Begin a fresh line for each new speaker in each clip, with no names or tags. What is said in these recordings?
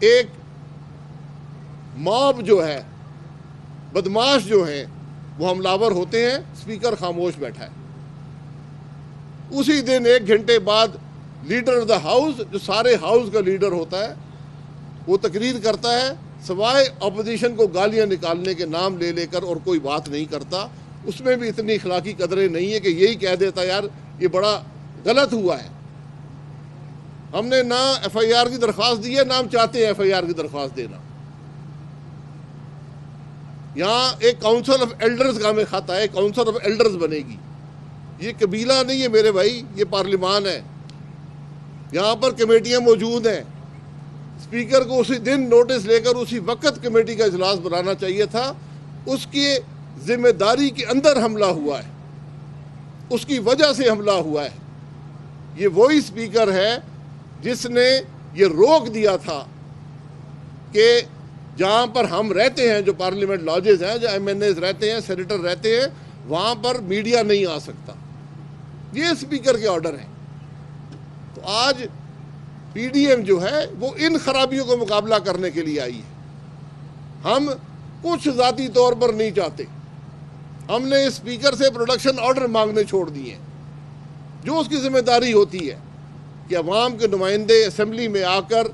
ایک موب جو ہے، بدماش جو ہیں وہ حملہ ہوتے ہیں، اسپیکر خاموش بیٹھا ہے۔ اسی دن 1 گھنٹے بعد لیڈر آف دا ہاؤس، جو سارے ہاؤس کا لیڈر ہوتا ہے، وہ تقریر کرتا ہے، سوائے اپوزیشن کو گالیاں نکالنے کے نام لے لے کر، اور کوئی بات نہیں کرتا۔ اس میں بھی اتنی اخلاقی قدریں نہیں ہے کہ یہی کہہ دیتا یار یہ بڑا غلط ہوا ہے۔ ہم نے نہ ایف آئی آر کی درخواست دی ہے، نہ ہم چاہتے ہیں ایف آئی آر کی درخواست دینا۔ یہاں ایک کاؤنسل آف ایلڈرز کا ہمیں خط ہے، کاؤنسل آف ایلڈرز بنے گی۔ یہ قبیلہ نہیں ہے میرے بھائی، یہ پارلیمان ہے۔ یہاں پر کمیٹیاں موجود ہیں۔ اسپیکر کو اسی دن نوٹس لے کر اسی وقت کمیٹی کا اجلاس بلانا چاہیے تھا۔ اس کی ذمہ داری کے اندر حملہ ہوا ہے، اس کی وجہ سے حملہ ہوا ہے۔ یہ وہی اسپیکر ہے جس نے یہ روک دیا تھا کہ جہاں پر ہم رہتے ہیں، جو پارلیمنٹ لاجز ہیں، جو ایم این ایز رہتے ہیں، سینیٹر رہتے ہیں، وہاں پر میڈیا نہیں آ سکتا۔ یہ اسپیکر کے آرڈر ہیں۔ تو آج پی ڈی ایم جو ہے وہ ان خرابیوں کو مقابلہ کرنے کے لیے آئی ہے۔ ہم کچھ ذاتی طور پر نہیں چاہتے۔ ہم نے اسپیکر سے پروڈکشن آرڈر مانگنے چھوڑ دیے ہیں۔ جو اس کی ذمہ داری ہوتی ہے کہ عوام کے نمائندے اسمبلی میں آ کر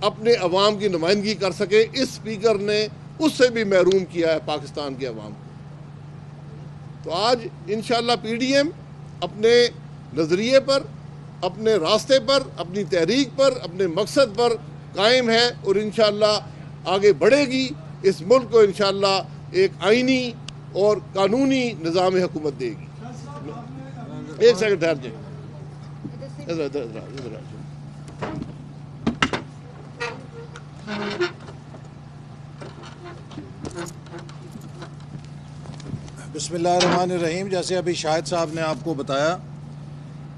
اپنے عوام کی نمائندگی کر سکے، اس اسپیکر نے اس سے بھی محروم کیا ہے پاکستان کے عوام کو۔ تو آج انشاءاللہ پی ڈی ایم اپنے نظریے پر، اپنے راستے پر، اپنی تحریک پر، اپنے مقصد پر قائم ہے، اور انشاءاللہ آگے بڑھے گی۔ اس ملک کو انشاءاللہ ایک آئینی اور قانونی نظام حکومت دے گی۔ ایک سیکنڈ ٹھہر جائیں۔
بسم اللہ الرحمن الرحیم۔ جیسے ابھی شاہد صاحب نے آپ کو بتایا،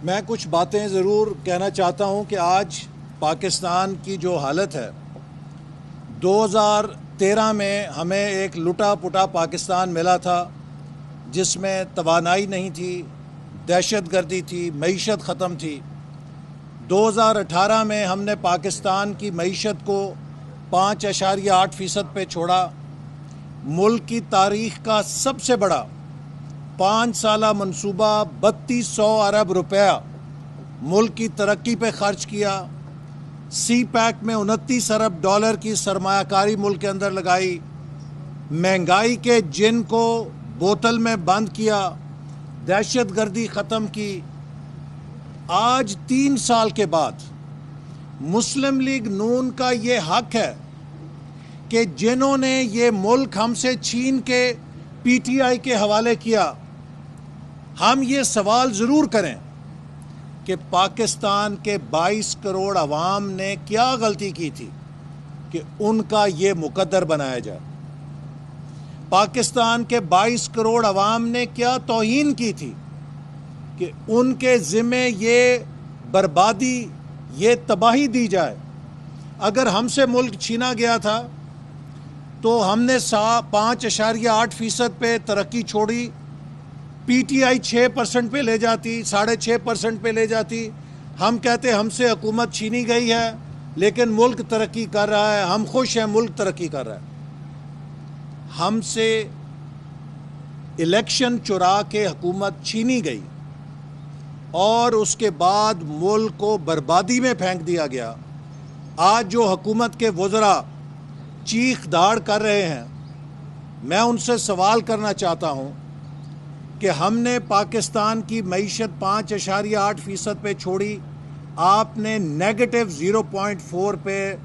میں کچھ باتیں ضرور کہنا چاہتا ہوں کہ آج پاکستان کی جو حالت ہے، 2013 میں ہمیں ایک لٹا پٹا پاکستان ملا تھا، جس میں توانائی نہیں تھی، دہشت گردی تھی، معیشت ختم تھی۔ 2018 میں ہم نے پاکستان کی معیشت کو 5.8% پہ چھوڑا۔ ملک کی تاریخ کا سب سے بڑا 5 سالہ منصوبہ 3200 ارب روپیہ ملک کی ترقی پہ خرچ کیا۔ سی پیک میں 29 ارب ڈالر کی سرمایہ کاری ملک کے اندر لگائی۔ مہنگائی کے جن کو بوتل میں بند کیا، دہشت گردی ختم کی۔ آج 3 سال کے بعد مسلم لیگ نون کا یہ حق ہے کہ جنہوں نے یہ ملک ہم سے چھین کے پی ٹی آئی کے حوالے کیا، ہم یہ سوال ضرور کریں کہ پاکستان کے 22 کروڑ عوام نے کیا غلطی کی تھی کہ ان کا یہ مقدر بنایا جائے۔ پاکستان کے 22 کروڑ عوام نے کیا توہین کی تھی کہ ان کے ذمے یہ بربادی، یہ تباہی دی جائے۔ اگر ہم سے ملک چھینا گیا تھا تو ہم نے 5.8% پہ ترقی چھوڑی، پی ٹی آئی 6% پہ لے جاتی، 6.5% پہ لے جاتی۔ ہم کہتے ہم سے حکومت چھینی گئی ہے لیکن ملک ترقی کر رہا ہے، ہم خوش ہیں، ملک ترقی کر رہا ہے۔ ہم سے الیکشن چرا کے حکومت چھینی گئی اور اس کے بعد ملک کو بربادی میں پھینک دیا گیا۔ آج جو حکومت کے وزراء چیخ داڑ کر رہے ہیں، میں ان سے سوال کرنا چاہتا ہوں کہ ہم نے پاکستان کی معیشت 5.8% پہ چھوڑی، آپ نے نیگیٹو 0.4 پہ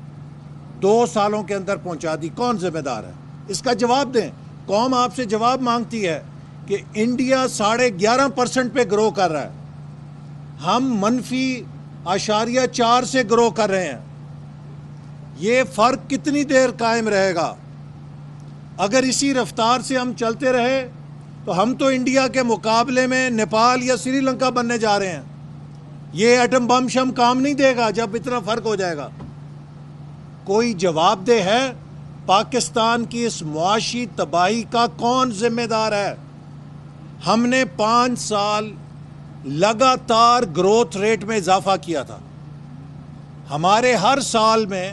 2 سالوں کے اندر پہنچا دی۔ کون ذمہ دار ہے؟ اس کا جواب دیں۔ قوم آپ سے جواب مانگتی ہے کہ انڈیا 11.5% پہ گرو کر رہا ہے، ہم -0.4 سے گرو کر رہے ہیں۔ یہ فرق کتنی دیر قائم رہے گا؟ اگر اسی رفتار سے ہم چلتے رہے تو ہم تو انڈیا کے مقابلے میں نیپال یا سری لنکا بننے جا رہے ہیں۔ یہ ایٹم بم شم کام نہیں دے گا جب اتنا فرق ہو جائے گا۔ کوئی جواب دہ ہے؟ پاکستان کی اس معاشی تباہی کا کون ذمہ دار ہے؟ ہم نے 5 سال لگاتار گروتھ ریٹ میں اضافہ کیا تھا۔ ہمارے ہر سال میں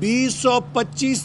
2025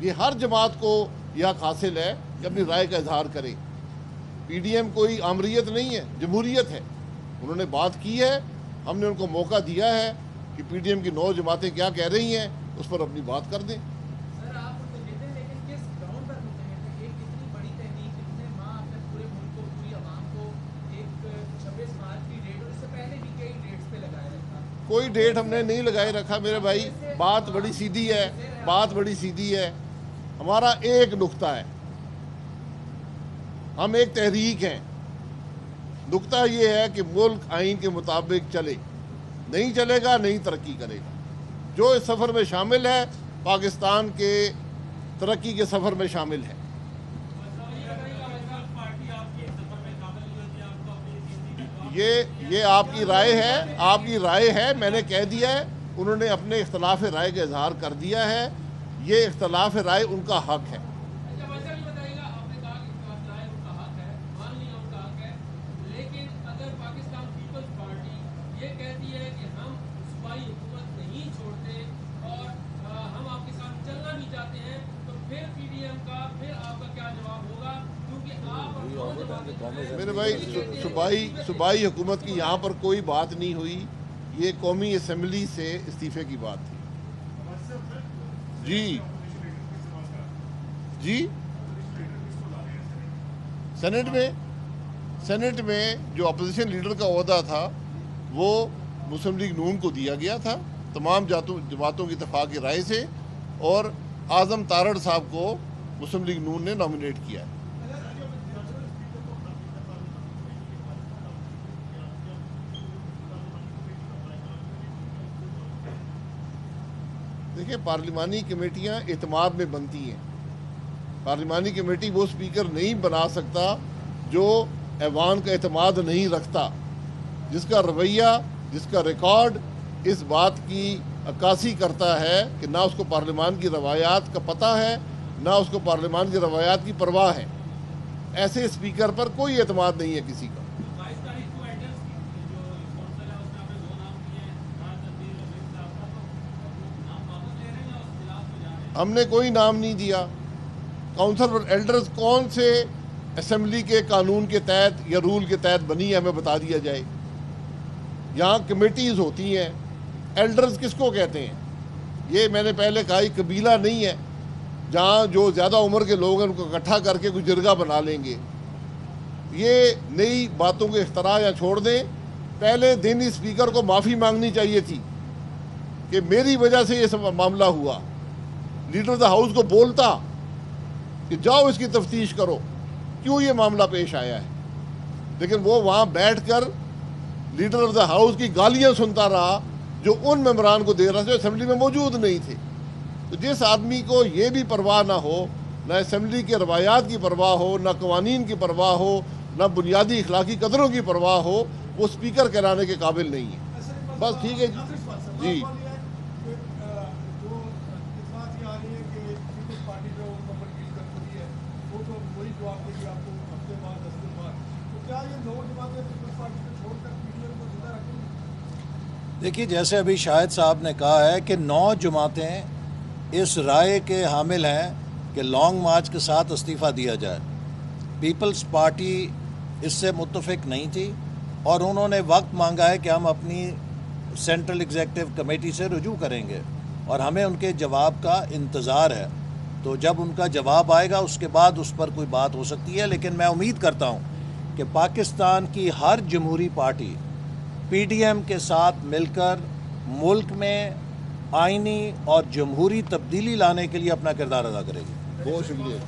یہ ہر جماعت کو یہ حق حاصل ہے کہ اپنی رائے کا اظہار کرے. پی ڈی ایم کوئی آمریت نہیں ہے، جمہوریت ہے. انہوں نے بات کی ہے، ہم نے ان کو موقع دیا ہے کہ پی ڈی ایم کی 9 جماعتیں کیا کہہ رہی ہیں اس پر اپنی بات کر دیں.
سر آپ تو کہتے ہیں لیکن کس گراؤنڈ پر متحد ہے؟ ایک اتنی بڑی تحریک جس نے ماں اپنے پورے ملک کو، پوری عوام کو ایک 26 مارچ کی ڈیٹ اور اس سے پہلے بھی کئی ڈیٹس پہ لگائے رکھا.
کوئی ڈیٹ ہم نے نہیں لگائے رکھا میرے بھائی. بات بڑی سیدھی ہے، بات بڑی سیدھی ہے. ہمارا ایک نقطہ ہے، ہم ایک تحریک ہیں. نقطہ یہ ہے کہ ملک آئین کے مطابق چلے. نہیں چلے گا نہیں ترقی کرے گا. جو اس سفر میں شامل ہے پاکستان کے ترقی کے سفر میں شامل ہے. یہ آپ کی رائے ہے، آپ کی رائے ہے. میں نے کہہ دیا ہے، انہوں نے اپنے اختلاف رائے کا اظہار کر دیا ہے. یہ اختلاف رائے ان کا حق ہے.
یہ کہتی ہے کہ ہم صوبائی حکومت نہیں چھوڑتے اور ہم آپ کے ساتھ چلنا نہیں چاہتے ہیں، تو پھر پی ڈی ایم کا پھر آپ کا کیا جواب ہوگا؟ کیونکہ آپ
میرے بھائی صوبائی حکومت کی یہاں پر کوئی بات نہیں ہوئی. یہ قومی اسمبلی سے استعفے کی بات تھی. جی سینٹ میں جو اپوزیشن لیڈر کا عہدہ تھا وہ مسلم لیگ نون کو دیا گیا تھا تمام جماعتوں کی اتفاقی رائے سے، اور اعظم تارڑ صاحب کو مسلم لیگ نون نے نامینیٹ کیا ہے. دیکھیں، پارلیمانی کمیٹیاں اعتماد میں بنتی ہیں. پارلیمانی کمیٹی وہ سپیکر نہیں بنا سکتا جو ایوان کا اعتماد نہیں رکھتا، جس کا رویہ، جس کا ریکارڈ اس بات کی عکاسی کرتا ہے کہ نہ اس کو پارلیمان کی روایات کا پتہ ہے، نہ اس کو پارلیمان کی روایات کی پرواہ ہے. ایسے اسپیکر پر کوئی اعتماد نہیں ہے کسی کا. ہم نے کوئی نام نہیں دیا. کونسل فار ایلڈرز کون سے اسمبلی کے قانون کے تحت یا رول کے تحت بنی ہے ہمیں بتا دیا جائے. یہاں کمیٹیز ہوتی ہیں. ایلڈرز کس کو کہتے ہیں؟ یہ میں نے پہلے کہا، یہ قبیلہ نہیں ہے جہاں جو زیادہ عمر کے لوگ ہیں ان کو اکٹھا کر کے کوئی جرگہ بنا لیں گے. یہ نئی باتوں کے اختراع یا چھوڑ دیں. پہلے دن اسپیکر کو معافی مانگنی چاہیے تھی کہ میری وجہ سے یہ سب معاملہ ہوا. لیڈر آف دا ہاؤس کو بولتا کہ جاؤ اس کی تفتیش کرو کیوں یہ معاملہ پیش آیا ہے. لیکن وہ وہاں بیٹھ کر لیڈر آف دا ہاؤس کی گالیاں سنتا رہا جو ان ممبران کو دے رہا تھا جو اسمبلی میں موجود نہیں تھے. تو جس آدمی کو یہ بھی پرواہ نہ ہو، نہ اسمبلی کے روایات کی پرواہ ہو، نہ قوانین کی پرواہ ہو، نہ بنیادی اخلاقی قدروں کی پرواہ ہو، وہ اسپیکر کہلانے کے قابل نہیں ہے. بس ٹھیک ہے جی.
دیکھیے، جیسے ابھی شاہد صاحب نے کہا ہے کہ 9 جماعتیں اس رائے کے حامل ہیں کہ لانگ مارچ کے ساتھ استعفیٰ دیا جائے. پیپلز پارٹی اس سے متفق نہیں تھی اور انہوں نے وقت مانگا ہے کہ ہم اپنی سینٹرل ایگزیکٹو کمیٹی سے رجوع کریں گے اور ہمیں ان کے جواب کا انتظار ہے. تو جب ان کا جواب آئے گا اس کے بعد اس پر کوئی بات ہو سکتی ہے. لیکن میں امید کرتا ہوں کہ پاکستان کی ہر جمہوری پارٹی پی ڈی ایم کے ساتھ مل کر ملک میں آئینی اور جمہوری تبدیلی لانے کے لیے اپنا کردار ادا کرے گی.
بہت شکریہ.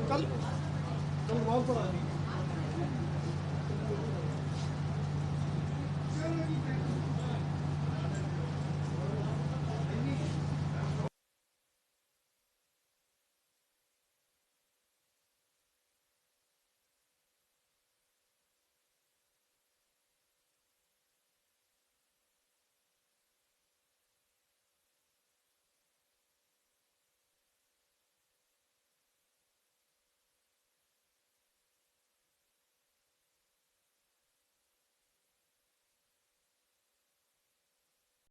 کل